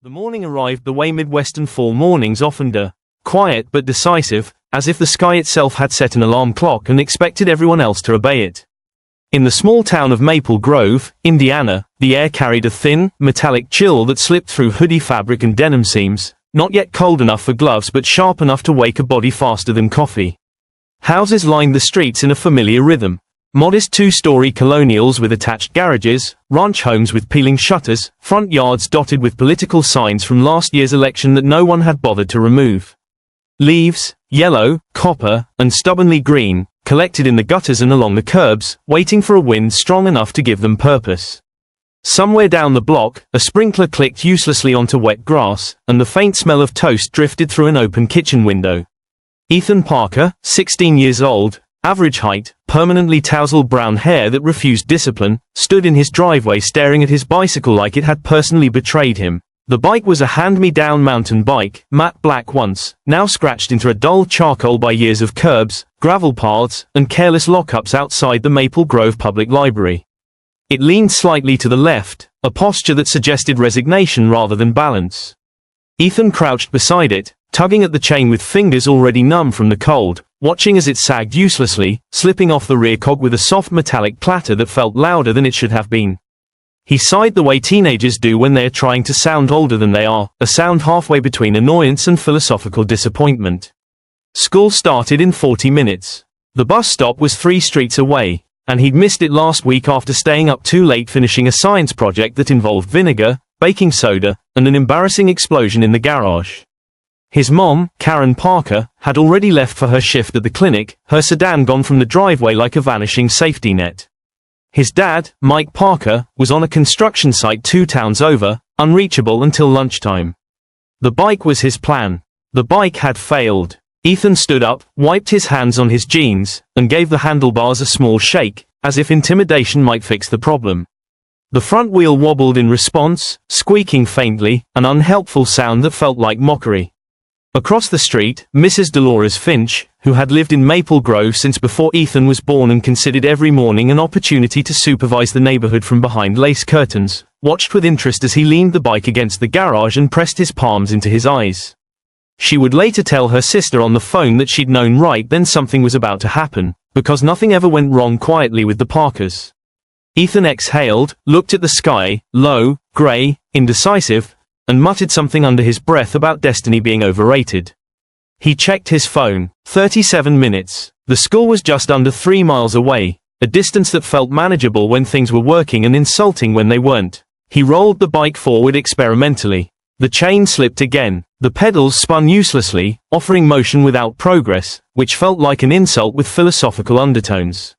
The morning arrived the way Midwestern fall mornings often do, quiet but decisive, as if the sky itself had set an alarm clock and expected everyone else to obey it. In the small town of Maple Grove, Indiana, the air carried a thin, metallic chill that slipped through hoodie fabric and denim seams, not yet cold enough for gloves but sharp enough to wake a body faster than coffee. Houses lined the streets in a familiar rhythm. Modest two-story colonials with attached garages, ranch homes with peeling shutters, front yards dotted with political signs from last year's election that no one had bothered to remove. Leaves, yellow, copper, and stubbornly green, collected in the gutters and along the curbs, waiting for a wind strong enough to give them purpose. Somewhere down the block, a sprinkler clicked uselessly onto wet grass, and the faint smell of toast drifted through an open kitchen window. Ethan Parker, 16 years old, average height, permanently tousled brown hair that refused discipline, stood in his driveway staring at his bicycle like it had personally betrayed him. The bike was a hand-me-down mountain bike, matte black once, now scratched into a dull charcoal by years of curbs, gravel paths, and careless lockups outside the Maple Grove Public Library. It leaned slightly to the left, a posture that suggested resignation rather than balance. Ethan crouched beside it, tugging at the chain with fingers already numb from the cold, watching as it sagged uselessly, slipping off the rear cog with a soft metallic clatter that felt louder than it should have been. He sighed the way teenagers do when they are trying to sound older than they are, a sound halfway between annoyance and philosophical disappointment. School started in 40 minutes. The bus stop was 3 streets away, and he'd missed it last week after staying up too late finishing a science project that involved vinegar, baking soda, and an embarrassing explosion in the garage. His mom, Karen Parker, had already left for her shift at the clinic, her sedan gone from the driveway like a vanishing safety net. His dad, Mike Parker, was on a construction site 2 towns over, unreachable until lunchtime. The bike was his plan. The bike had failed. Ethan stood up, wiped his hands on his jeans, and gave the handlebars a small shake, as if intimidation might fix the problem. The front wheel wobbled in response, squeaking faintly, an unhelpful sound that felt like mockery. Across the street, Mrs. Dolores Finch, who had lived in Maple Grove since before Ethan was born and considered every morning an opportunity to supervise the neighborhood from behind lace curtains, watched with interest as he leaned the bike against the garage and pressed his palms into his eyes. She would later tell her sister on the phone that she'd known right then something was about to happen, because nothing ever went wrong quietly with the Parkers. Ethan exhaled, looked at the sky, low, gray, indecisive, and muttered something under his breath about destiny being overrated. He checked his phone. 37 minutes. The school was just under 3 miles away, a distance that felt manageable when things were working and insulting when they weren't. He rolled the bike forward experimentally. The chain slipped again. The pedals spun uselessly, offering motion without progress, which felt like an insult with philosophical undertones.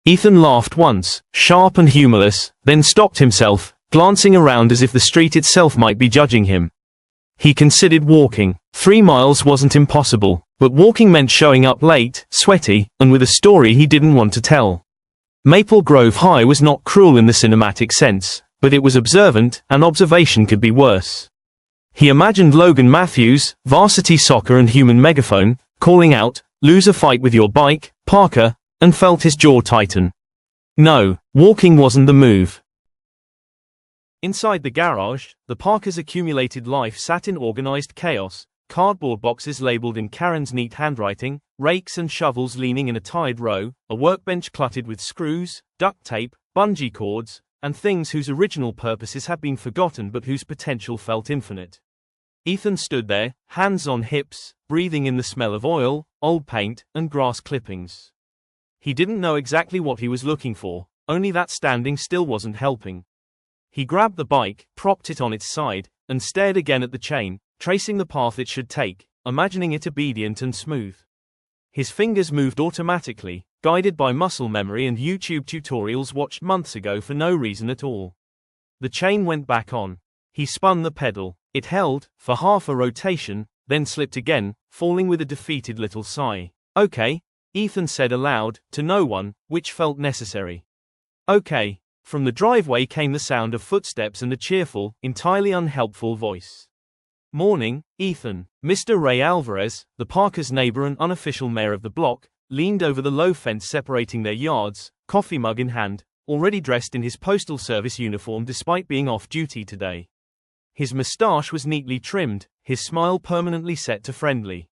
Ethan laughed once, sharp and humorless, then stopped himself, glancing around as if the street itself might be judging him. He considered walking. 3 miles wasn't impossible, but walking meant showing up late, sweaty, and with a story he didn't want to tell. Maple Grove High was not cruel in the cinematic sense, but it was observant, and observation could be worse. He imagined Logan Matthews, varsity soccer and human megaphone, calling out, "Lose a fight with your bike, Parker," and felt his jaw tighten. No, walking wasn't the move. Inside the garage, the Parkers' accumulated life sat in organized chaos, cardboard boxes labeled in Karen's neat handwriting, rakes and shovels leaning in a tied row, a workbench cluttered with screws, duct tape, bungee cords, and things whose original purposes had been forgotten but whose potential felt infinite. Ethan stood there, hands on hips, breathing in the smell of oil, old paint, and grass clippings. He didn't know exactly what he was looking for, only that standing still wasn't helping. He grabbed the bike, propped it on its side, and stared again at the chain, tracing the path it should take, imagining it obedient and smooth. His fingers moved automatically, guided by muscle memory and YouTube tutorials watched months ago for no reason at all. The chain went back on. He spun the pedal. It held, for half a rotation, then slipped again, falling with a defeated little sigh. "Okay," Ethan said aloud, to no one, which felt necessary. "Okay." From the driveway came the sound of footsteps and a cheerful, entirely unhelpful voice. "Morning, Ethan." Mr. Ray Alvarez, the Parkers' neighbor and unofficial mayor of the block, leaned over the low fence separating their yards, coffee mug in hand, already dressed in his postal service uniform despite being off duty today. His moustache was neatly trimmed, his smile permanently set to friendly.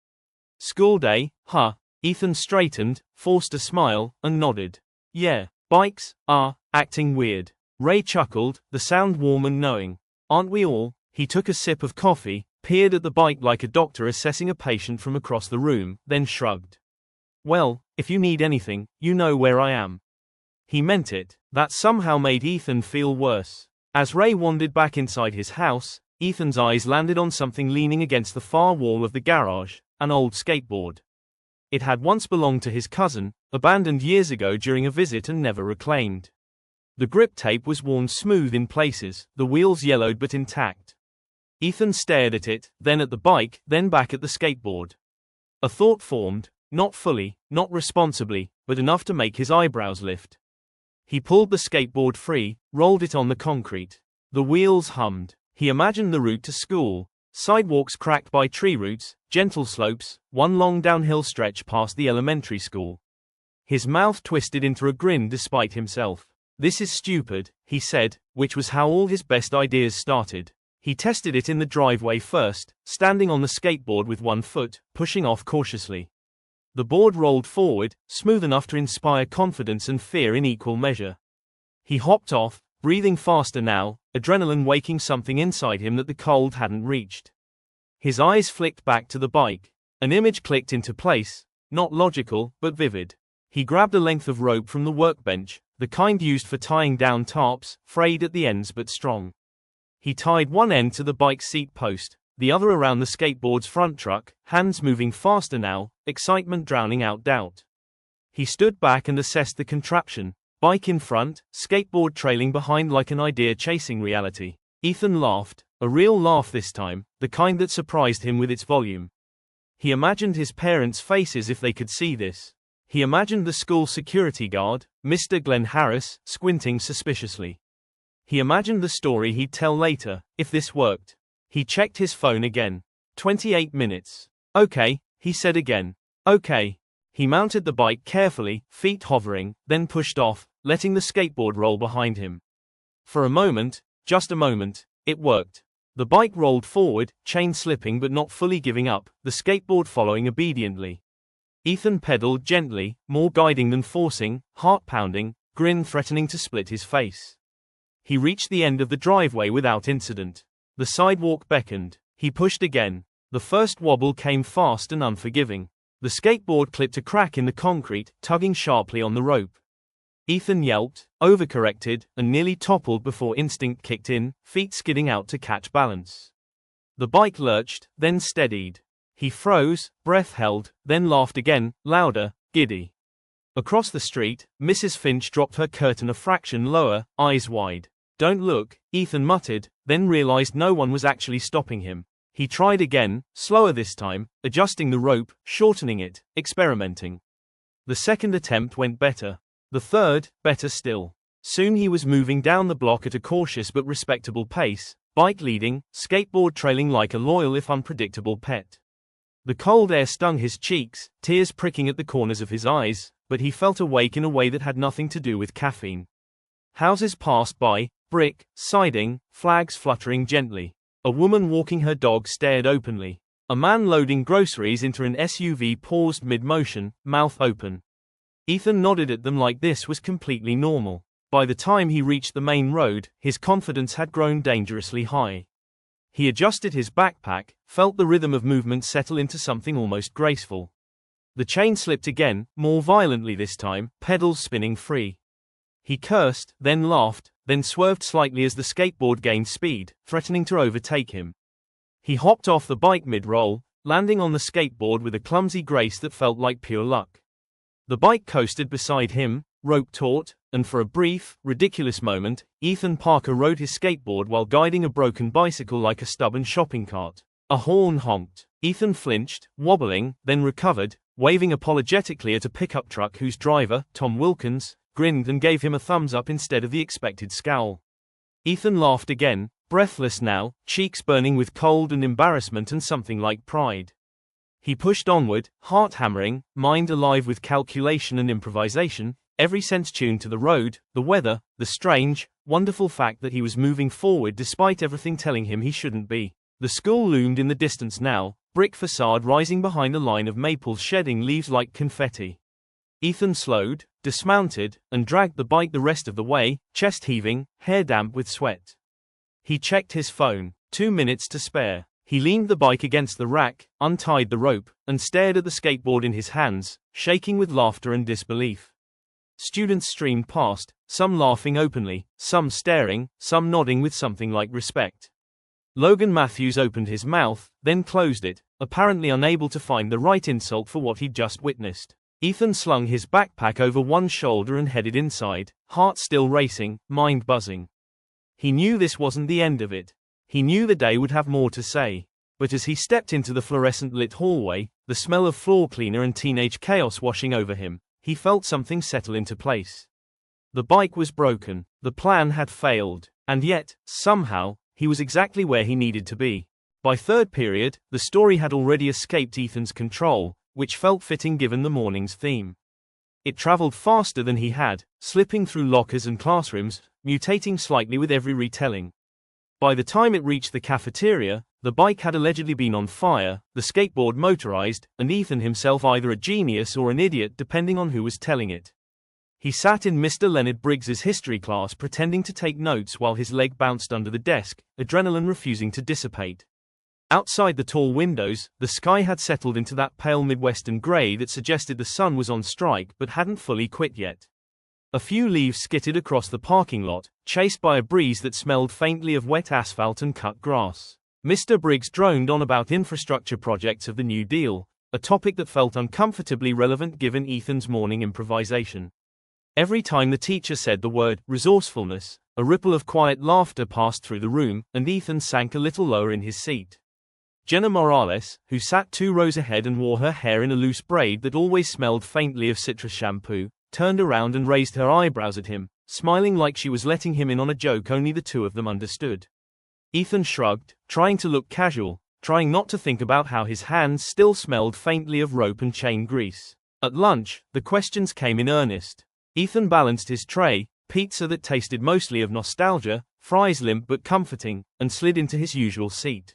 School day, huh? Ethan straightened, forced a smile, and nodded. Yeah, bikes are acting weird. Ray chuckled, the sound warm and knowing. Aren't we all? He took a sip of coffee, peered at the bike like a doctor assessing a patient from across the room, then shrugged. Well, if you need anything, you know where I am. He meant it. That somehow made Ethan feel worse. As Ray wandered back inside his house, Ethan's eyes landed on something leaning against the far wall of the garage, an old skateboard. It had once belonged to his cousin, abandoned years ago during a visit and never reclaimed. The grip tape was worn smooth in places, the wheels yellowed but intact. Ethan stared at it, then at the bike, then back at the skateboard. A thought formed, not fully, not responsibly, but enough to make his eyebrows lift. He pulled the skateboard free, rolled it on the concrete. The wheels hummed. He imagined the route to school. Sidewalks cracked by tree roots, gentle slopes, one long downhill stretch past the elementary school. His mouth twisted into a grin despite himself. This is stupid, he said, which was how all his best ideas started. He tested it in the driveway first, standing on the skateboard with one foot, pushing off cautiously. The board rolled forward, smooth enough to inspire confidence and fear in equal measure. He hopped off, breathing faster now, adrenaline waking something inside him that the cold hadn't reached. His eyes flicked back to the bike. An image clicked into place, not logical, but vivid. He grabbed a length of rope from the workbench, the kind used for tying down tarps, frayed at the ends but strong. He tied one end to the bike's seat post, the other around the skateboard's front truck, hands moving faster now, excitement drowning out doubt. He stood back and assessed the contraption. Bike in front, skateboard trailing behind like an idea chasing reality. Ethan laughed, a real laugh this time, the kind that surprised him with its volume. He imagined his parents' faces if they could see this. He imagined the school security guard, Mr. Glenn Harris, squinting suspiciously. He imagined the story he'd tell later, if this worked. He checked his phone again. 28 minutes. Okay, he said again. Okay. He mounted the bike carefully, feet hovering, then pushed off, letting the skateboard roll behind him. For a moment, just a moment, it worked. The bike rolled forward, chain slipping but not fully giving up, the skateboard following obediently. Ethan pedaled gently, more guiding than forcing, heart pounding, grin threatening to split his face. He reached the end of the driveway without incident. The sidewalk beckoned. He pushed again. The first wobble came fast and unforgiving. The skateboard clipped a crack in the concrete, tugging sharply on the rope. Ethan yelped, overcorrected, and nearly toppled before instinct kicked in, feet skidding out to catch balance. The bike lurched, then steadied. He froze, breath held, then laughed again, louder, giddy. Across the street, Mrs. Finch dropped her curtain a fraction lower, eyes wide. Don't look, Ethan muttered, then realized no one was actually stopping him. He tried again, slower this time, adjusting the rope, shortening it, experimenting. The second attempt went better. The third, better still. Soon he was moving down the block at a cautious but respectable pace, bike leading, skateboard trailing like a loyal if unpredictable pet. The cold air stung his cheeks, tears pricking at the corners of his eyes, but he felt awake in a way that had nothing to do with caffeine. Houses passed by, brick, siding, flags fluttering gently. A woman walking her dog stared openly. A man loading groceries into an SUV paused mid-motion, mouth open. Ethan nodded at them like this was completely normal. By the time he reached the main road, his confidence had grown dangerously high. He adjusted his backpack, felt the rhythm of movement settle into something almost graceful. The chain slipped again, more violently this time, pedals spinning free. He cursed, then laughed, then swerved slightly as the skateboard gained speed, threatening to overtake him. He hopped off the bike mid-roll, landing on the skateboard with a clumsy grace that felt like pure luck. The bike coasted beside him, rope taut, and for a brief, ridiculous moment, Ethan Parker rode his skateboard while guiding a broken bicycle like a stubborn shopping cart. A horn honked. Ethan flinched, wobbling, then recovered, waving apologetically at a pickup truck whose driver, Tom Wilkins, grinned and gave him a thumbs up instead of the expected scowl. Ethan laughed again, breathless now, cheeks burning with cold and embarrassment and something like pride. He pushed onward, heart hammering, mind alive with calculation and improvisation, every sense tuned to the road, the weather, the strange, wonderful fact that he was moving forward despite everything telling him he shouldn't be. The school loomed in the distance now, brick facade rising behind a line of maples shedding leaves like confetti. Ethan slowed, dismounted, and dragged the bike the rest of the way, chest heaving, hair damp with sweat. He checked his phone. 2 minutes to spare. He leaned the bike against the rack, untied the rope, and stared at the skateboard in his hands, shaking with laughter and disbelief. Students streamed past, some laughing openly, some staring, some nodding with something like respect. Logan Matthews opened his mouth, then closed it, apparently unable to find the right insult for what he'd just witnessed. Ethan slung his backpack over one shoulder and headed inside, heart still racing, mind buzzing. He knew this wasn't the end of it. He knew the day would have more to say. But as he stepped into the fluorescent-lit hallway, the smell of floor cleaner and teenage chaos washing over him, he felt something settle into place. The bike was broken, the plan had failed, and yet, somehow, he was exactly where he needed to be. By third period, the story had already escaped Ethan's control, which felt fitting given the morning's theme. It traveled faster than he had, slipping through lockers and classrooms, mutating slightly with every retelling. By the time it reached the cafeteria, the bike had allegedly been on fire, the skateboard motorized, and Ethan himself either a genius or an idiot depending on who was telling it. He sat in Mr. Leonard Briggs's history class pretending to take notes while his leg bounced under the desk, adrenaline refusing to dissipate. Outside the tall windows, the sky had settled into that pale Midwestern gray that suggested the sun was on strike but hadn't fully quit yet. A few leaves skittered across the parking lot, chased by a breeze that smelled faintly of wet asphalt and cut grass. Mr. Briggs droned on about infrastructure projects of the New Deal, a topic that felt uncomfortably relevant given Ethan's morning improvisation. Every time the teacher said the word resourcefulness, a ripple of quiet laughter passed through the room, and Ethan sank a little lower in his seat. Jenna Morales, who sat 2 rows ahead and wore her hair in a loose braid that always smelled faintly of citrus shampoo, turned around and raised her eyebrows at him, smiling like she was letting him in on a joke only the two of them understood. Ethan shrugged, trying to look casual, trying not to think about how his hands still smelled faintly of rope and chain grease. At lunch, the questions came in earnest. Ethan balanced his tray, pizza that tasted mostly of nostalgia, fries limp but comforting, and slid into his usual seat.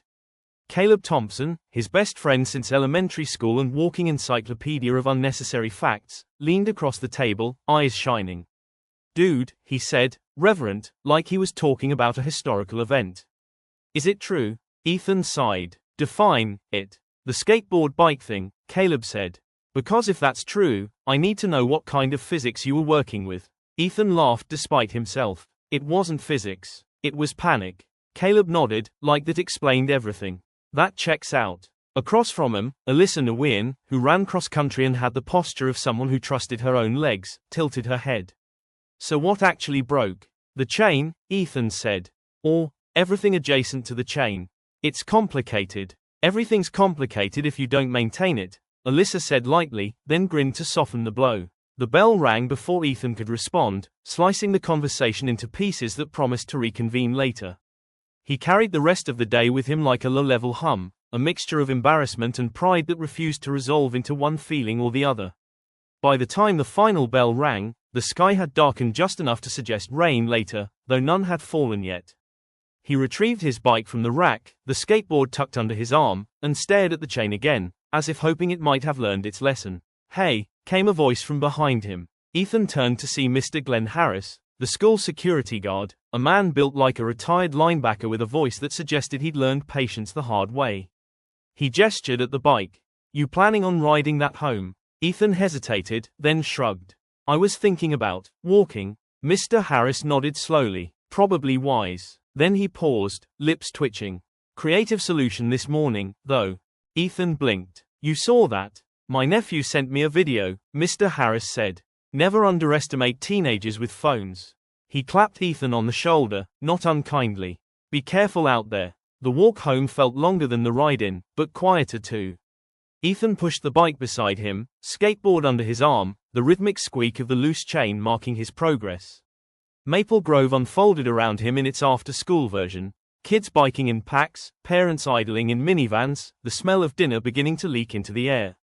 Caleb Thompson, his best friend since elementary school and walking encyclopedia of unnecessary facts, leaned across the table, eyes shining. "Dude," he said, reverent, like he was talking about a historical event. "Is it true?" Ethan sighed. "Define it." "The skateboard bike thing," Caleb said. "Because if that's true, I need to know what kind of physics you were working with." Ethan laughed despite himself. "It wasn't physics. It was panic." Caleb nodded, like that explained everything. "That checks out." Across from him, Alyssa Nguyen, who ran cross-country and had the posture of someone who trusted her own legs, tilted her head. "So what actually broke?" "The chain," Ethan said. "Or everything adjacent to the chain. It's complicated." "Everything's complicated if you don't maintain it," Alyssa said lightly, then grinned to soften the blow. The bell rang before Ethan could respond, slicing the conversation into pieces that promised to reconvene later. He carried the rest of the day with him like a low-level hum, a mixture of embarrassment and pride that refused to resolve into one feeling or the other. By the time the final bell rang, the sky had darkened just enough to suggest rain later, though none had fallen yet. He retrieved his bike from the rack, the skateboard tucked under his arm, and stared at the chain again, as if hoping it might have learned its lesson. "Hey," came a voice from behind him. Ethan turned to see Mr. Glenn Harris, the school security guard, a man built like a retired linebacker with a voice that suggested he'd learned patience the hard way. He gestured at the bike. "You planning on riding that home?" Ethan hesitated, then shrugged. "I was thinking about walking." Mr. Harris nodded slowly. "Probably wise." Then he paused, lips twitching. "Creative solution this morning, though." Ethan blinked. "You saw that?" "My nephew sent me a video," Mr. Harris said. "Never underestimate teenagers with phones." He clapped Ethan on the shoulder, not unkindly. "Be careful out there." The walk home felt longer than the ride in, but quieter too. Ethan pushed the bike beside him, skateboard under his arm, the rhythmic squeak of the loose chain marking his progress. Maple Grove unfolded around him in its after-school version. Kids biking in packs, parents idling in minivans, the smell of dinner beginning to leak into the air.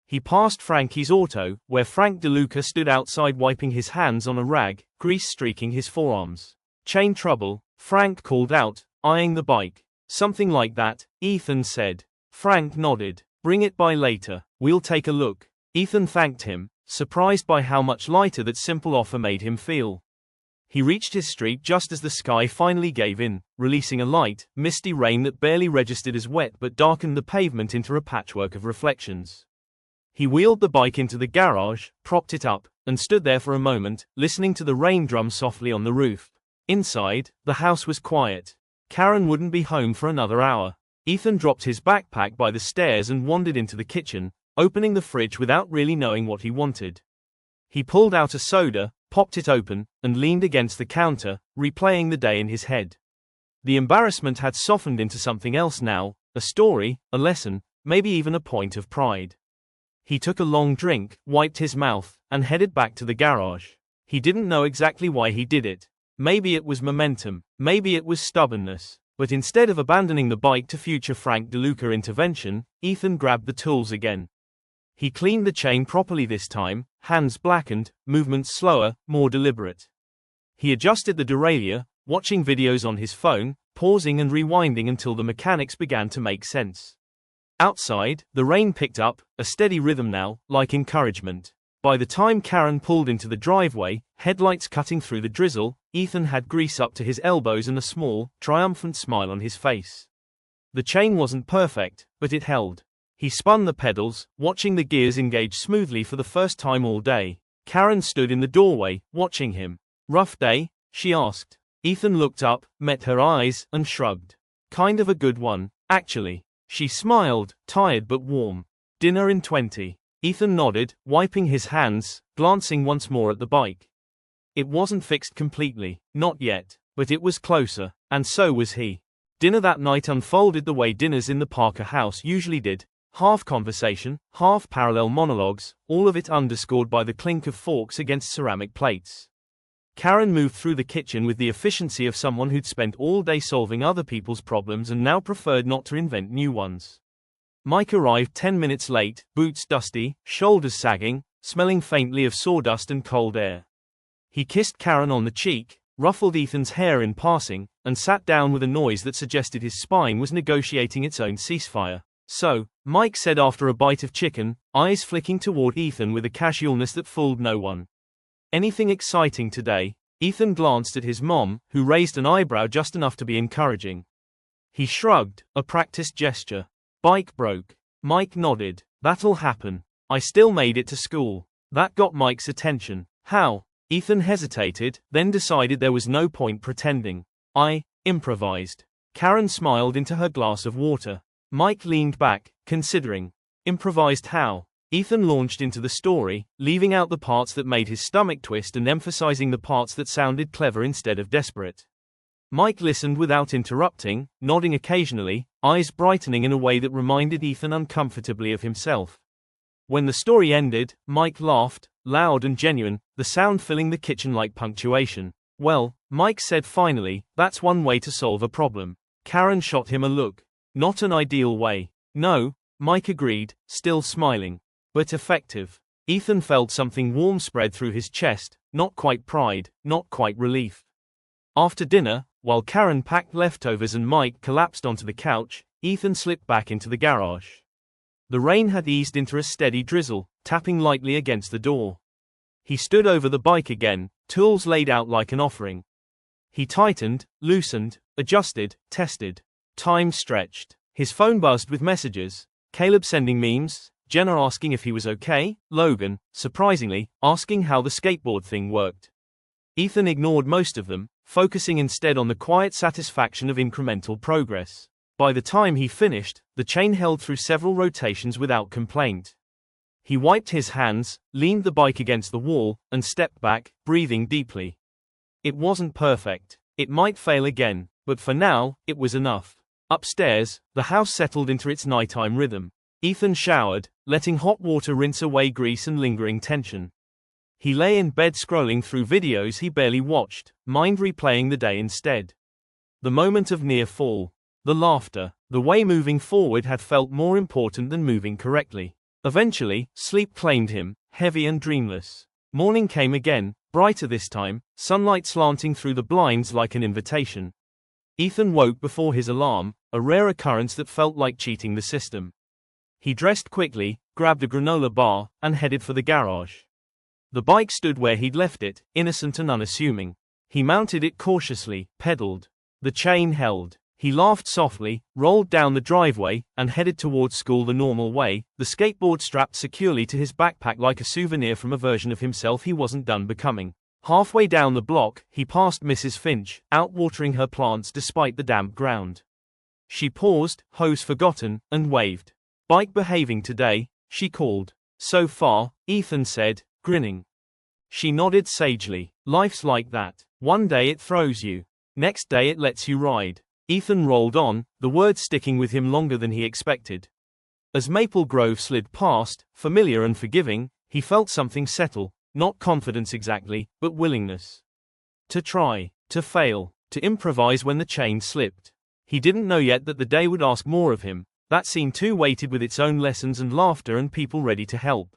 He passed Frankie's auto, where Frank DeLuca stood outside wiping his hands on a rag, grease streaking his forearms. Chain trouble, Frank called out, eyeing the bike. Something like that, Ethan said. Frank nodded. Bring it by later, we'll take a look. Ethan thanked him, surprised by how much lighter that simple offer made him feel. He reached his street just as the sky finally gave in, releasing a light, misty rain that barely registered as wet but darkened the pavement into a patchwork of reflections. He wheeled the bike into the garage, propped it up, and stood there for a moment, listening to the rain drum softly on the roof. Inside, the house was quiet. Karen wouldn't be home for another hour. Ethan dropped his backpack by the stairs and wandered into the kitchen, opening the fridge without really knowing what he wanted. He pulled out a soda, popped it open, and leaned against the counter, replaying the day in his head. The embarrassment had softened into something else now, a story, a lesson, maybe even a point of pride. He took a long drink, wiped his mouth, and headed back to the garage. He didn't know exactly why he did it. Maybe it was momentum, maybe it was stubbornness. But instead of abandoning the bike to future Frank DeLuca intervention, Ethan grabbed the tools again. He cleaned the chain properly this time, hands blackened, movements slower, more deliberate. He adjusted the derailleur, watching videos on his phone, pausing and rewinding until the mechanics began to make sense. Outside, the rain picked up, a steady rhythm now, like encouragement. By the time Karen pulled into the driveway, headlights cutting through the drizzle, Ethan had grease up to his elbows and a small, triumphant smile on his face. The chain wasn't perfect, but it held. He spun the pedals, watching the gears engage smoothly for the first time all day. Karen stood in the doorway, watching him. Rough day? She asked. Ethan looked up, met her eyes, and shrugged. Kind of a good one, actually. She smiled, tired but warm. Dinner in 20. Ethan nodded, wiping his hands, glancing once more at the bike. It wasn't fixed completely, not yet, but it was closer, and so was he. Dinner that night unfolded the way dinners in the Parker house usually did, half conversation, half parallel monologues, all of it underscored by the clink of forks against ceramic plates. Karen moved through the kitchen with the efficiency of someone who'd spent all day solving other people's problems and now preferred not to invent new ones. Mike arrived 10 minutes late, boots dusty, shoulders sagging, smelling faintly of sawdust and cold air. He kissed Karen on the cheek, ruffled Ethan's hair in passing, and sat down with a noise that suggested his spine was negotiating its own ceasefire. So, Mike said after a bite of chicken, eyes flicking toward Ethan with a casualness that fooled no one. Anything exciting today? Ethan glanced at his mom, who raised an eyebrow just enough to be encouraging. He shrugged, a practiced gesture. Bike broke. Mike nodded. That'll happen. I still made it to school. That got Mike's attention. How? Ethan hesitated, then decided there was no point pretending. I improvised. Karen smiled into her glass of water. Mike leaned back, considering. Improvised how? Ethan launched into the story, leaving out the parts that made his stomach twist and emphasizing the parts that sounded clever instead of desperate. Mike listened without interrupting, nodding occasionally, eyes brightening in a way that reminded Ethan uncomfortably of himself. When the story ended, Mike laughed, loud and genuine, the sound filling the kitchen like punctuation. Well, Mike said finally, that's one way to solve a problem. Karen shot him a look. Not an ideal way. No, Mike agreed, still smiling. But effective. Ethan felt something warm spread through his chest, not quite pride, not quite relief. After dinner, while Karen packed leftovers and Mike collapsed onto the couch, Ethan slipped back into the garage. The rain had eased into a steady drizzle, tapping lightly against the door. He stood over the bike again, tools laid out like an offering. He tightened, loosened, adjusted, tested. Time stretched. His phone buzzed with messages. Caleb sending memes, Jenna asking if he was okay, Logan, surprisingly, asking how the skateboard thing worked. Ethan ignored most of them, focusing instead on the quiet satisfaction of incremental progress. By the time he finished, the chain held through several rotations without complaint. He wiped his hands, leaned the bike against the wall, and stepped back, breathing deeply. It wasn't perfect. It might fail again, but for now, it was enough. Upstairs, the house settled into its nighttime rhythm. Ethan showered, letting hot water rinse away grease and lingering tension. He lay in bed scrolling through videos he barely watched, mind replaying the day instead. The moment of near fall. The laughter. The way moving forward had felt more important than moving correctly. Eventually, sleep claimed him, heavy and dreamless. Morning came again, Brighter this time, sunlight slanting through the blinds like an invitation. Ethan woke before his alarm, a rare occurrence that felt like cheating the system. He dressed quickly, grabbed a granola bar, and headed for the garage. The bike stood where he'd left it, innocent and unassuming. He mounted it cautiously, pedaled. The chain held. He laughed softly, rolled down the driveway, and headed towards school the normal way, the skateboard strapped securely to his backpack like a souvenir from a version of himself he wasn't done becoming. Halfway down the block, he passed Mrs. Finch, out watering her plants despite the damp ground. She paused, hose forgotten, and waved. "Bike behaving today," she called. "So far," Ethan said, grinning. She nodded sagely. "Life's like that. One day it throws you. Next day it lets you ride." Ethan rolled on, the words sticking with him longer than he expected. As Maple Grove slid past, familiar and forgiving, he felt something settle, not confidence exactly, but willingness. To try, to fail, to improvise when the chain slipped. He didn't know yet that the day would ask more of him, that scene too weighted with its own lessons and laughter and people ready to help.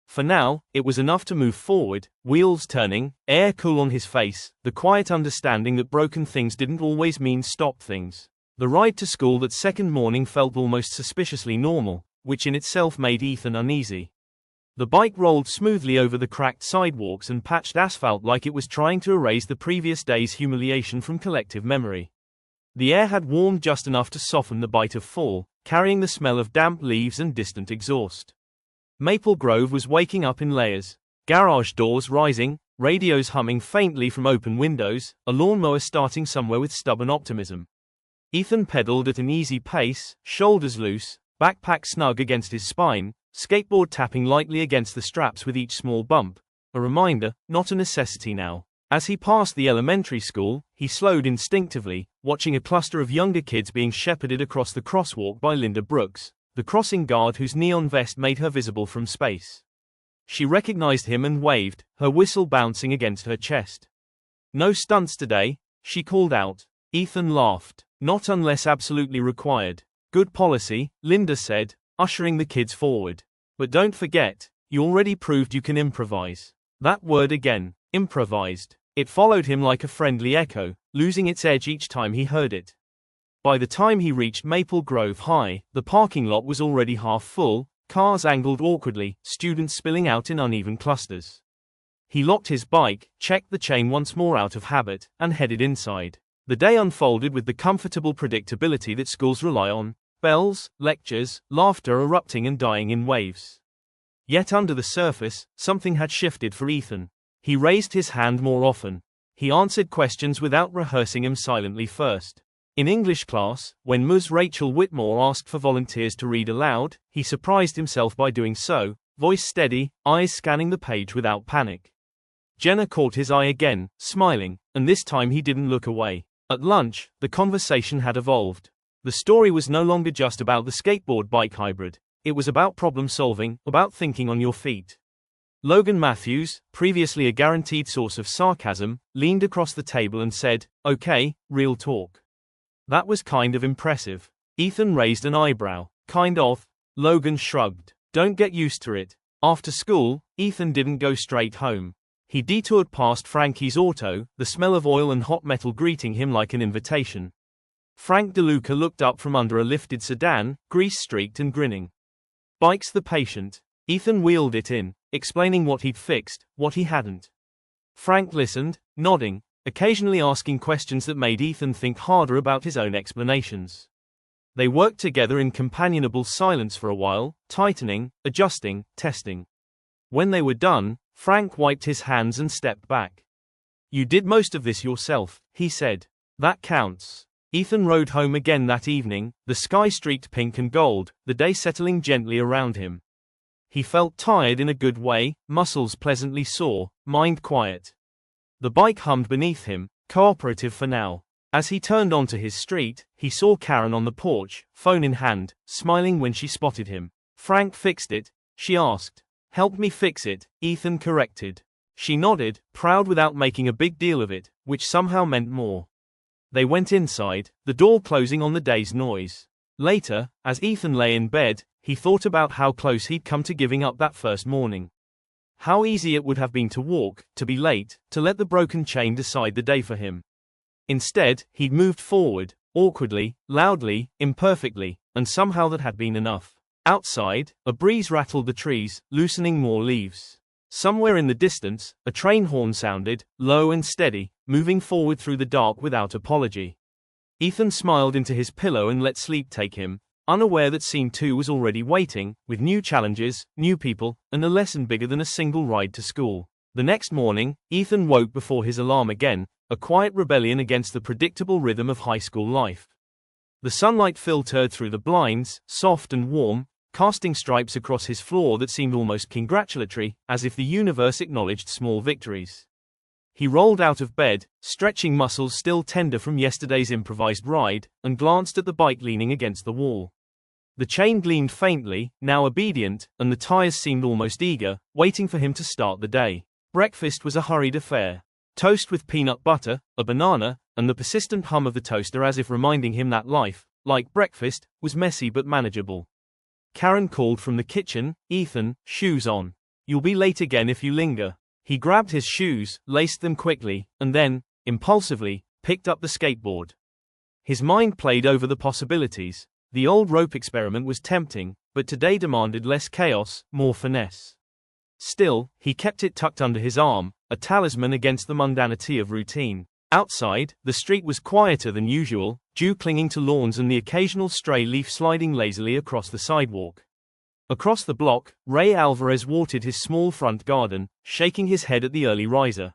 For now, it was enough to move forward, wheels turning, air cool on his face, the quiet understanding that broken things didn't always mean stop things. The ride to school that second morning felt almost suspiciously normal, which in itself made Ethan uneasy. The bike rolled smoothly over the cracked sidewalks and patched asphalt like it was trying to erase the previous day's humiliation from collective memory. The air had warmed just enough to soften the bite of fall, carrying the smell of damp leaves and distant exhaust. Maple Grove was waking up in layers. Garage doors rising, radios humming faintly from open windows, a lawnmower starting somewhere with stubborn optimism. Ethan pedaled at an easy pace, shoulders loose, backpack snug against his spine, skateboard tapping lightly against the straps with each small bump. A reminder, not a necessity now. As he passed the elementary school, he slowed instinctively, watching a cluster of younger kids being shepherded across the crosswalk by Linda Brooks, the crossing guard whose neon vest made her visible from space. She recognized him and waved, her whistle bouncing against her chest. "No stunts today," she called out. Ethan laughed. "Not unless absolutely required." "Good policy," Linda said, ushering the kids forward. "But don't forget, you already proved you can improvise." That word again, improvised. It followed him like a friendly echo, losing its edge each time he heard it. By the time he reached Maple Grove High, the parking lot was already half full, cars angled awkwardly, students spilling out in uneven clusters. He locked his bike, checked the chain once more out of habit, and headed inside. The day unfolded with the comfortable predictability that schools rely on: bells, lectures, laughter erupting and dying in waves. Yet under the surface, something had shifted for Ethan. He raised his hand more often. He answered questions without rehearsing them silently first. In English class, when Ms. Rachel Whitmore asked for volunteers to read aloud, he surprised himself by doing so, voice steady, eyes scanning the page without panic. Jenna caught his eye again, smiling, and this time he didn't look away. At lunch, the conversation had evolved. The story was no longer just about the skateboard bike hybrid. It was about problem solving, about thinking on your feet. Logan Matthews, previously a guaranteed source of sarcasm, leaned across the table and said, "Okay, real talk." That was kind of impressive. Ethan raised an eyebrow. "Kind of?" Logan shrugged. "Don't get used to it." After school, Ethan didn't go straight home. He detoured past Frankie's auto, the smell of oil and hot metal greeting him like an invitation. Frank DeLuca looked up from under a lifted sedan, grease-streaked and grinning. "Bike's the patient." Ethan wheeled it in, explaining what he'd fixed, what he hadn't. Frank listened, nodding, occasionally asking questions that made Ethan think harder about his own explanations. They worked together in companionable silence for a while, tightening, adjusting, testing. When they were done, Frank wiped his hands and stepped back. "You did most of this yourself," he said. "That counts." Ethan rode home again that evening, the sky streaked pink and gold, the day settling gently around him. He felt tired in a good way, muscles pleasantly sore, mind quiet. The bike hummed beneath him, cooperative for now. As he turned onto his street, he saw Karen on the porch, phone in hand, smiling when she spotted him. "Frank fixed it?" she asked. "Help me fix it," Ethan corrected. She nodded, proud without making a big deal of it, which somehow meant more. They went inside, the door closing on the day's noise. Later, as Ethan lay in bed, he thought about how close he'd come to giving up that first morning. How easy it would have been to walk, to be late, to let the broken chain decide the day for him. Instead, he'd moved forward, awkwardly, loudly, imperfectly, and somehow that had been enough. Outside, a breeze rattled the trees, loosening more leaves. Somewhere in the distance, a train horn sounded, low and steady, moving forward through the dark without apology. Ethan smiled into his pillow and let sleep take him, unaware that scene 2 was already waiting, with new challenges, new people, and a lesson bigger than a single ride to school. The next morning, Ethan woke before his alarm again, a quiet rebellion against the predictable rhythm of high school life. The sunlight filtered through the blinds, soft and warm, casting stripes across his floor that seemed almost congratulatory, as if the universe acknowledged small victories. He rolled out of bed, stretching muscles still tender from yesterday's improvised ride, and glanced at the bike leaning against the wall. The chain gleamed faintly, now obedient, and the tires seemed almost eager, waiting for him to start the day. Breakfast was a hurried affair. Toast with peanut butter, a banana, and the persistent hum of the toaster as if reminding him that life, like breakfast, was messy but manageable. Karen called from the kitchen, "Ethan, shoes on. You'll be late again if you linger." He grabbed his shoes, laced them quickly, and then, impulsively, picked up the skateboard. His mind played over the possibilities. The old rope experiment was tempting, but today demanded less chaos, more finesse. Still, he kept it tucked under his arm, a talisman against the mundanity of routine. Outside, the street was quieter than usual, dew clinging to lawns and the occasional stray leaf sliding lazily across the sidewalk. Across the block, Ray Alvarez watered his small front garden, shaking his head at the early riser.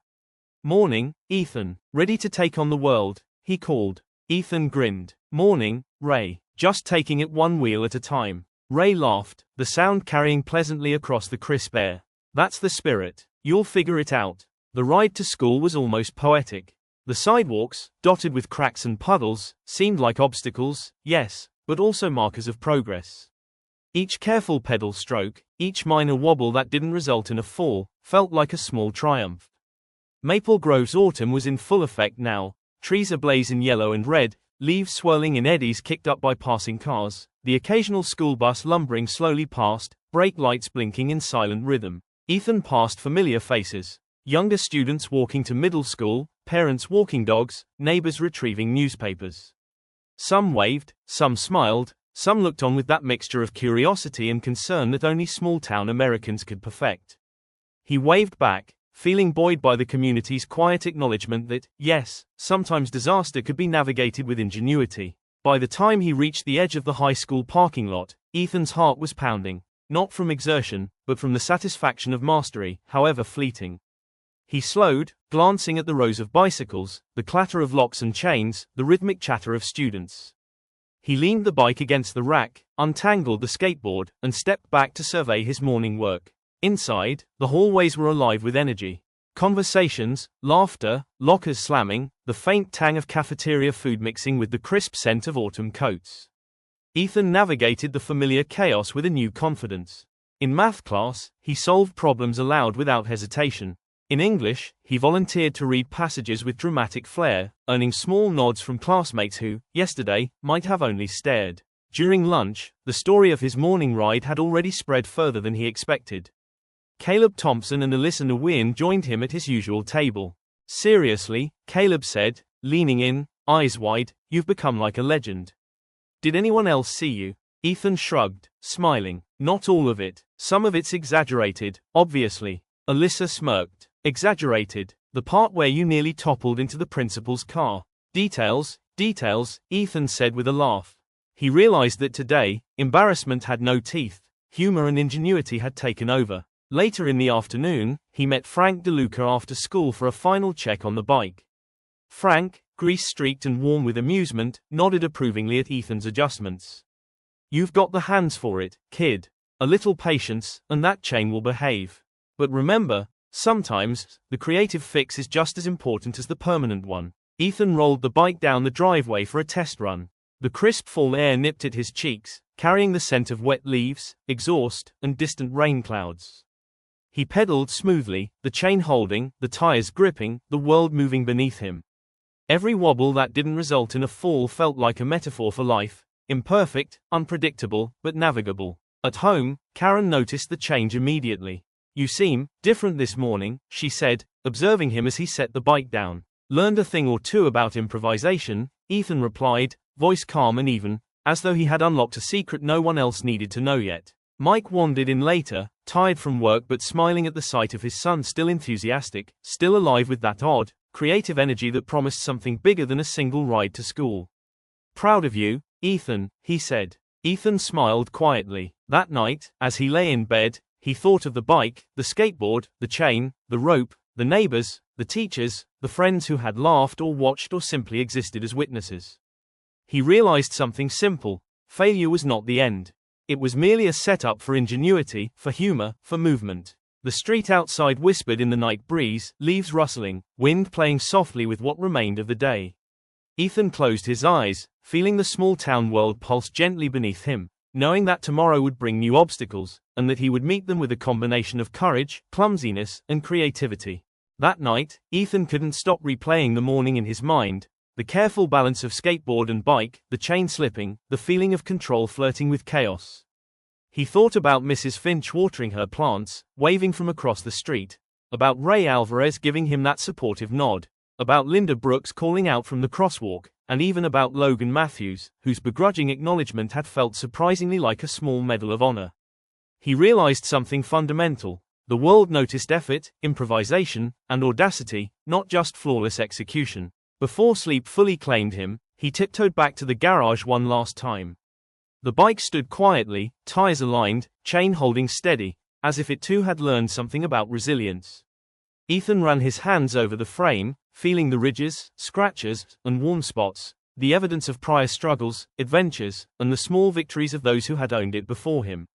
"Morning, Ethan. Ready to take on the world?" he called. Ethan grinned. "Morning, Ray. Just taking it one wheel at a time." Ray laughed, the sound carrying pleasantly across the crisp air. "That's the spirit. You'll figure it out." The ride to school was almost poetic. The sidewalks, dotted with cracks and puddles, seemed like obstacles, yes, but also markers of progress. Each careful pedal stroke, each minor wobble that didn't result in a fall, felt like a small triumph. Maple Grove's autumn was in full effect now, trees ablaze in yellow and red, leaves swirling in eddies kicked up by passing cars, the occasional school bus lumbering slowly past, brake lights blinking in silent rhythm. Ethan passed familiar faces. Younger students walking to middle school, parents walking dogs, neighbors retrieving newspapers. Some waved, some smiled, some looked on with that mixture of curiosity and concern that only small-town Americans could perfect. He waved back, feeling buoyed by the community's quiet acknowledgement that, yes, sometimes disaster could be navigated with ingenuity. By the time he reached the edge of the high school parking lot, Ethan's heart was pounding, not from exertion, but from the satisfaction of mastery, however fleeting. He slowed, glancing at the rows of bicycles, the clatter of locks and chains, the rhythmic chatter of students. He leaned the bike against the rack, untangled the skateboard, and stepped back to survey his morning work. Inside, the hallways were alive with energy. Conversations, laughter, lockers slamming, the faint tang of cafeteria food mixing with the crisp scent of autumn coats. Ethan navigated the familiar chaos with a new confidence. In math class, he solved problems aloud without hesitation. In English, he volunteered to read passages with dramatic flair, earning small nods from classmates who, yesterday, might have only stared. During lunch, the story of his morning ride had already spread further than he expected. Caleb Thompson and Alyssa Nguyen joined him at his usual table. "Seriously," Caleb said, leaning in, eyes wide, "you've become like a legend. Did anyone else see you?" Ethan shrugged, smiling. "Not all of it. Some of it's exaggerated, obviously." Alyssa smirked. "Exaggerated? The part where you nearly toppled into the principal's car." Details, Ethan said with a laugh. He realized that today, embarrassment had no teeth, humor and ingenuity had taken over. Later in the afternoon, he met Frank DeLuca after school for a final check on the bike. Frank, grease-streaked and warm with amusement, nodded approvingly at Ethan's adjustments. "You've got the hands for it, kid. A little patience, and that chain will behave. But remember, sometimes, the creative fix is just as important as the permanent one." Ethan rolled the bike down the driveway for a test run. The crisp fall air nipped at his cheeks, carrying the scent of wet leaves, exhaust, and distant rain clouds. He pedaled smoothly, the chain holding, the tires gripping, the world moving beneath him. Every wobble that didn't result in a fall felt like a metaphor for life, imperfect, unpredictable, but navigable. At home, Karen noticed the change immediately. "You seem different this morning," she said, observing him as he set the bike down. "Learned a thing or two about improvisation," Ethan replied, voice calm and even, as though he had unlocked a secret no one else needed to know yet. Mike wandered in later, tired from work but smiling at the sight of his son, still enthusiastic, still alive with that odd, creative energy that promised something bigger than a single ride to school. "Proud of you, Ethan," he said. Ethan smiled quietly. That night, as he lay in bed, he thought of the bike, the skateboard, the chain, the rope, the neighbors, the teachers, the friends who had laughed or watched or simply existed as witnesses. He realized something simple: failure was not the end. It was merely a setup for ingenuity, for humor, for movement. The street outside whispered in the night breeze, leaves rustling, wind playing softly with what remained of the day. Ethan closed his eyes, feeling the small-town world pulse gently beneath him, knowing that tomorrow would bring new obstacles, and that he would meet them with a combination of courage, clumsiness, and creativity. That night, Ethan couldn't stop replaying the morning in his mind, the careful balance of skateboard and bike, the chain slipping, the feeling of control flirting with chaos. He thought about Mrs. Finch watering her plants, waving from across the street, about Ray Alvarez giving him that supportive nod, about Linda Brooks calling out from the crosswalk, and even about Logan Matthews, whose begrudging acknowledgement had felt surprisingly like a small medal of honor. He realized something fundamental: the world noticed effort, improvisation, and audacity, not just flawless execution. Before sleep fully claimed him, he tiptoed back to the garage one last time. The bike stood quietly, tires aligned, chain holding steady, as if it too had learned something about resilience. Ethan ran his hands over the frame, feeling the ridges, scratches, and warm spots, the evidence of prior struggles, adventures, and the small victories of those who had owned it before him.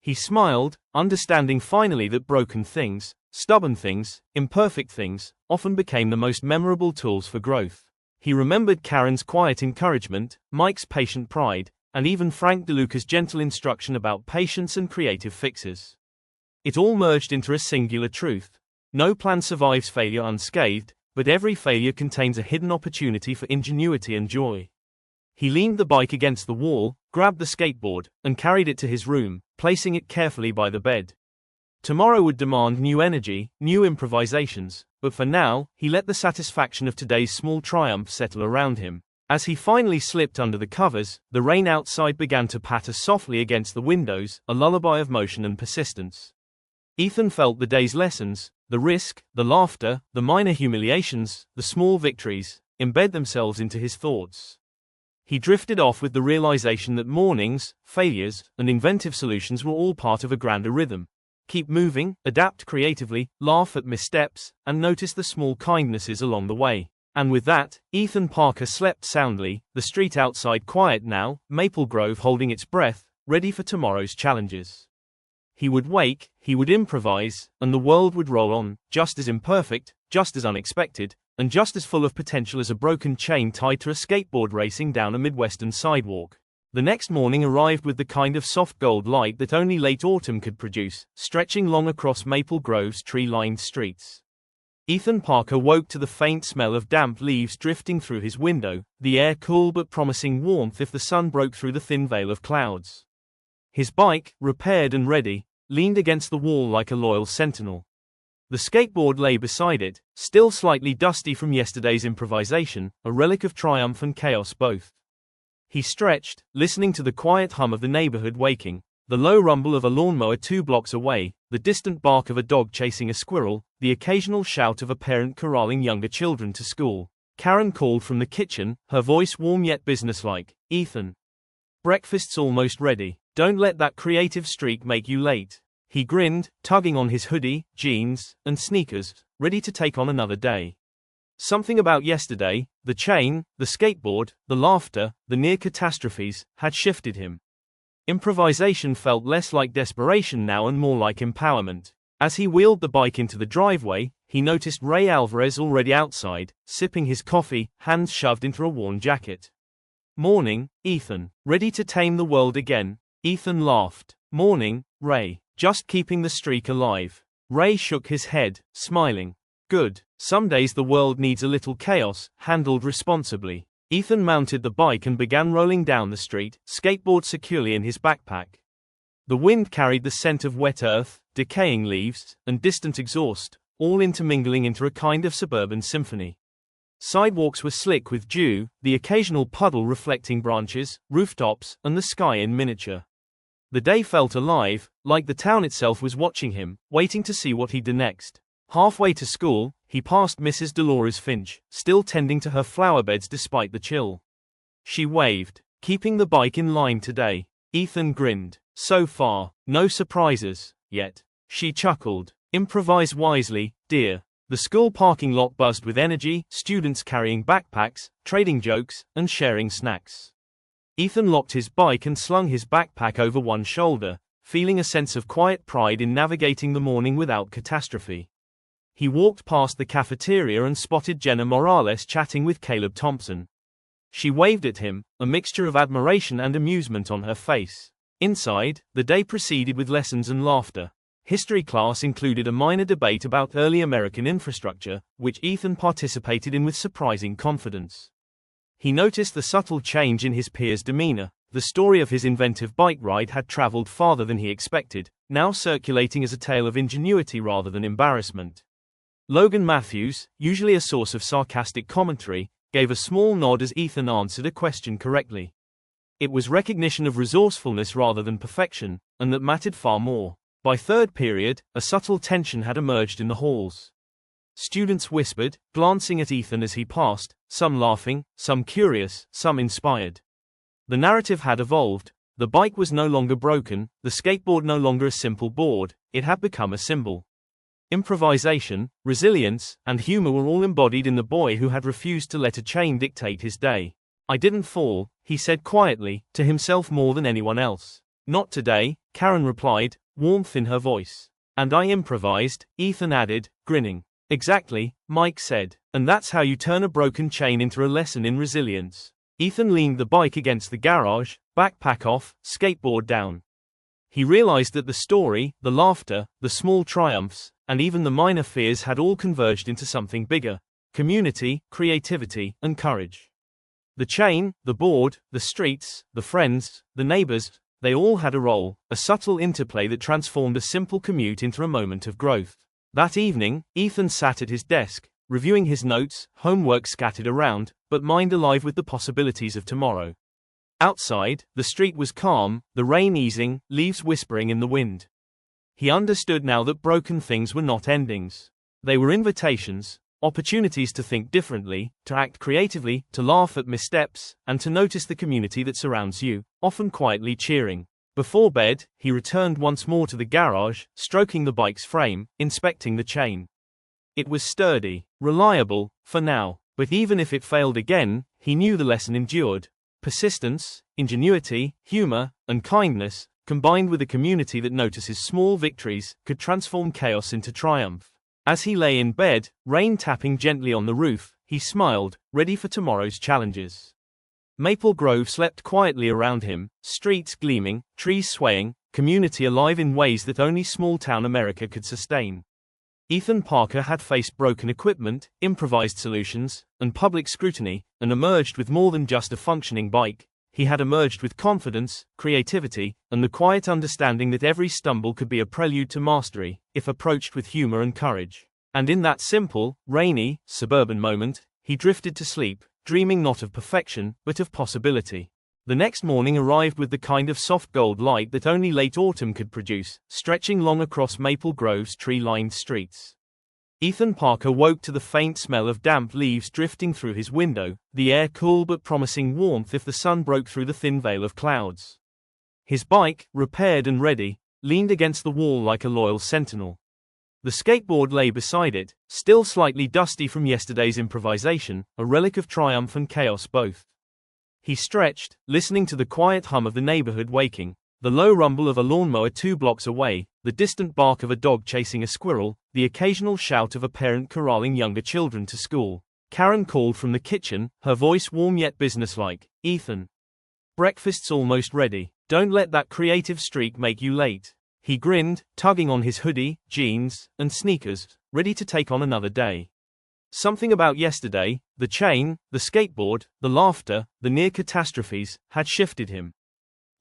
He smiled, understanding finally that broken things, stubborn things, imperfect things, often became the most memorable tools for growth. He remembered Karen's quiet encouragement, Mike's patient pride, and even Frank DeLuca's gentle instruction about patience and creative fixes. It all merged into a singular truth: no plan survives failure unscathed, but every failure contains a hidden opportunity for ingenuity and joy. He leaned the bike against the wall, grabbed the skateboard, and carried it to his room, placing it carefully by the bed. Tomorrow would demand new energy, new improvisations, but for now, he let the satisfaction of today's small triumph settle around him. As he finally slipped under the covers, the rain outside began to patter softly against the windows, a lullaby of motion and persistence. Ethan felt the day's lessons, the risk, the laughter, the minor humiliations, the small victories, embed themselves into his thoughts. He drifted off with the realization that mornings, failures, and inventive solutions were all part of a grander rhythm. Keep moving, adapt creatively, laugh at missteps, and notice the small kindnesses along the way. And with that, Ethan Parker slept soundly, the street outside quiet now, Maple Grove holding its breath, ready for tomorrow's challenges. He would wake, he would improvise, and the world would roll on, just as imperfect, just as unexpected, and just as full of potential as a broken chain tied to a skateboard racing down a Midwestern sidewalk. The next morning arrived with the kind of soft gold light that only late autumn could produce, stretching long across Maple Grove's tree-lined streets. Ethan Parker woke to the faint smell of damp leaves drifting through his window, the air cool but promising warmth if the sun broke through the thin veil of clouds. His bike, repaired and ready, leaned against the wall like a loyal sentinel. The skateboard lay beside it, still slightly dusty from yesterday's improvisation, a relic of triumph and chaos both. He stretched, listening to the quiet hum of the neighborhood waking, the low rumble of a lawnmower 2 blocks away, the distant bark of a dog chasing a squirrel, the occasional shout of a parent corralling younger children to school. Karen called from the kitchen, her voice warm yet businesslike. "Ethan. Breakfast's almost ready. Don't let that creative streak make you late." He grinned, tugging on his hoodie, jeans, and sneakers, ready to take on another day. Something about yesterday, the chain, the skateboard, the laughter, the near catastrophes, had shifted him. Improvisation felt less like desperation now and more like empowerment. As he wheeled the bike into the driveway, he noticed Ray Alvarez already outside, sipping his coffee, hands shoved into a worn jacket. "Morning, Ethan. Ready to tame the world again?" Ethan laughed. "Morning, Ray. Just keeping the streak alive." Ray shook his head, smiling. "Good. Some days the world needs a little chaos, handled responsibly." Ethan mounted the bike and began rolling down the street, skateboard securely in his backpack. The wind carried the scent of wet earth, decaying leaves, and distant exhaust, all intermingling into a kind of suburban symphony. Sidewalks were slick with dew, the occasional puddle reflecting branches, rooftops, and the sky in miniature. The day felt alive, like the town itself was watching him, waiting to see what he'd do next. Halfway to school, he passed Mrs. Dolores Finch, still tending to her flowerbeds despite the chill. She waved, keeping the bike in line today. Ethan grinned. So far, no surprises, yet. She chuckled. Improvise wisely, dear. The school parking lot buzzed with energy, students carrying backpacks, trading jokes, and sharing snacks. Ethan locked his bike and slung his backpack over one shoulder, feeling a sense of quiet pride in navigating the morning without catastrophe. He walked past the cafeteria and spotted Jenna Morales chatting with Caleb Thompson. She waved at him, a mixture of admiration and amusement on her face. Inside, the day proceeded with lessons and laughter. History class included a minor debate about early American infrastructure, which Ethan participated in with surprising confidence. He noticed the subtle change in his peers' demeanor. The story of his inventive bike ride had traveled farther than he expected, now circulating as a tale of ingenuity rather than embarrassment. Logan Matthews, usually a source of sarcastic commentary, gave a small nod as Ethan answered a question correctly. It was recognition of resourcefulness rather than perfection, and that mattered far more. By third period, a subtle tension had emerged in the halls. Students whispered, glancing at Ethan as he passed, some laughing, some curious, some inspired. The narrative had evolved. The bike was no longer broken, the skateboard no longer a simple board, it had become a symbol. Improvisation, resilience, and humor were all embodied in the boy who had refused to let a chain dictate his day. I didn't fall, he said quietly, to himself more than anyone else. Not today, Karen replied, warmth in her voice. And I improvised, Ethan added, grinning. Exactly, Mike said. And that's how you turn a broken chain into a lesson in resilience. Ethan leaned the bike against the garage, backpack off, skateboard down. He realized that the story, the laughter, the small triumphs, and even the minor fears had all converged into something bigger: community, creativity, and courage. The chain, the board, the streets, the friends, the neighbors, they all had a role, a subtle interplay that transformed a simple commute into a moment of growth. That evening, Ethan sat at his desk, reviewing his notes, homework scattered around, but mind alive with the possibilities of tomorrow. Outside, the street was calm, the rain easing, leaves whispering in the wind. He understood now that broken things were not endings. They were invitations, opportunities to think differently, to act creatively, to laugh at missteps, and to notice the community that surrounds you, often quietly cheering. Before bed, he returned once more to the garage, stroking the bike's frame, inspecting the chain. It was sturdy, reliable, for now, but even if it failed again, he knew the lesson endured. Persistence, ingenuity, humor, and kindness, combined with a community that notices small victories, could transform chaos into triumph. As he lay in bed, rain tapping gently on the roof, he smiled, ready for tomorrow's challenges. Maple Grove slept quietly around him, streets gleaming, trees swaying, community alive in ways that only small-town America could sustain. Ethan Parker had faced broken equipment, improvised solutions, and public scrutiny, and emerged with more than just a functioning bike. He had emerged with confidence, creativity, and the quiet understanding that every stumble could be a prelude to mastery, if approached with humor and courage. And in that simple, rainy, suburban moment, he drifted to sleep, dreaming not of perfection, but of possibility. The next morning arrived with the kind of soft gold light that only late autumn could produce, stretching long across Maple Grove's tree-lined streets. Ethan Parker woke to the faint smell of damp leaves drifting through his window, the air cool but promising warmth if the sun broke through the thin veil of clouds. His bike, repaired and ready, leaned against the wall like a loyal sentinel. The skateboard lay beside it, still slightly dusty from yesterday's improvisation, a relic of triumph and chaos both. He stretched, listening to the quiet hum of the neighborhood waking, the low rumble of a lawnmower 2 blocks away, the distant bark of a dog chasing a squirrel, the occasional shout of a parent corralling younger children to school. Karen called from the kitchen, her voice warm yet businesslike. Ethan. Breakfast's almost ready. Don't let that creative streak make you late. He grinned, tugging on his hoodie, jeans, and sneakers, ready to take on another day. Something about yesterday, the chain, the skateboard, the laughter, the near catastrophes, had shifted him.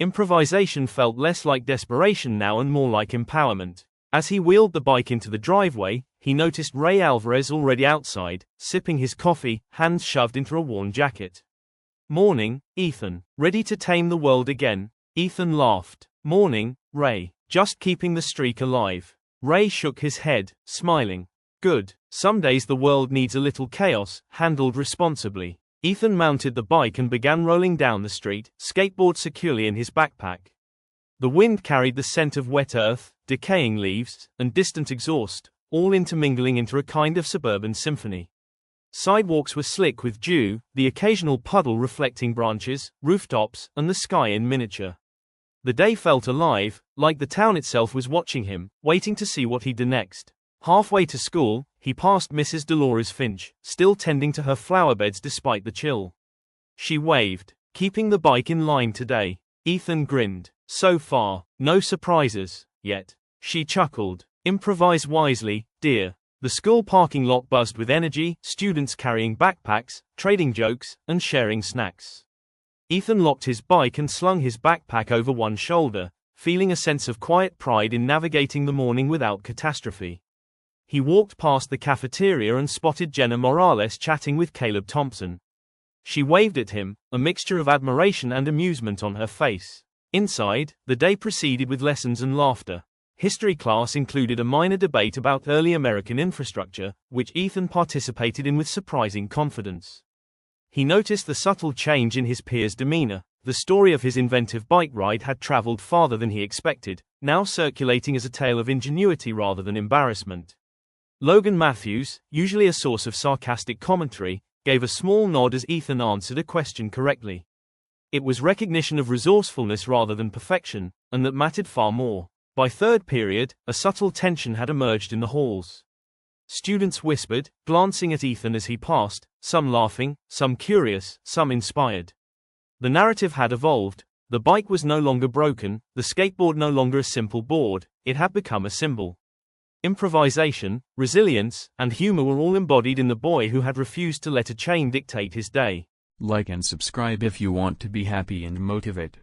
Improvisation felt less like desperation now and more like empowerment. As he wheeled the bike into the driveway, he noticed Ray Alvarez already outside, sipping his coffee, hands shoved into a worn jacket. "Morning, Ethan. Ready to tame the world again?" Ethan laughed. "Morning, Ray. Just keeping the streak alive." Ray shook his head, smiling. "Good. Some days the world needs a little chaos, handled responsibly." Ethan mounted the bike and began rolling down the street, skateboard securely in his backpack. The wind carried the scent of wet earth, decaying leaves, and distant exhaust, all intermingling into a kind of suburban symphony. Sidewalks were slick with dew, the occasional puddle reflecting branches, rooftops, and the sky in miniature. The day felt alive, like the town itself was watching him, waiting to see what he'd do next. Halfway to school, he passed Mrs. Dolores Finch, still tending to her flower beds despite the chill. She waved, keeping the bike in line today. Ethan grinned. So far, no surprises, yet. She chuckled. "Improvise wisely, dear." The school parking lot buzzed with energy, students carrying backpacks, trading jokes, and sharing snacks. Ethan locked his bike and slung his backpack over one shoulder, feeling a sense of quiet pride in navigating the morning without catastrophe. He walked past the cafeteria and spotted Jenna Morales chatting with Caleb Thompson. She waved at him, a mixture of admiration and amusement on her face. Inside, the day proceeded with lessons and laughter. History class included a minor debate about early American infrastructure, which Ethan participated in with surprising confidence. He noticed the subtle change in his peers' demeanor. The story of his inventive bike ride had traveled farther than he expected, now circulating as a tale of ingenuity rather than embarrassment. Logan Matthews, usually a source of sarcastic commentary, gave a small nod as Ethan answered a question correctly. It was recognition of resourcefulness rather than perfection, and that mattered far more. By third period, a subtle tension had emerged in the halls. Students whispered, glancing at Ethan as he passed, some laughing, some curious, some inspired. The narrative had evolved. The bike was no longer broken, the skateboard no longer a simple board, it had become a symbol. Improvisation, resilience, and humor were all embodied in the boy who had refused to let a chain dictate his day. Like and subscribe if you want to be happy and motivate.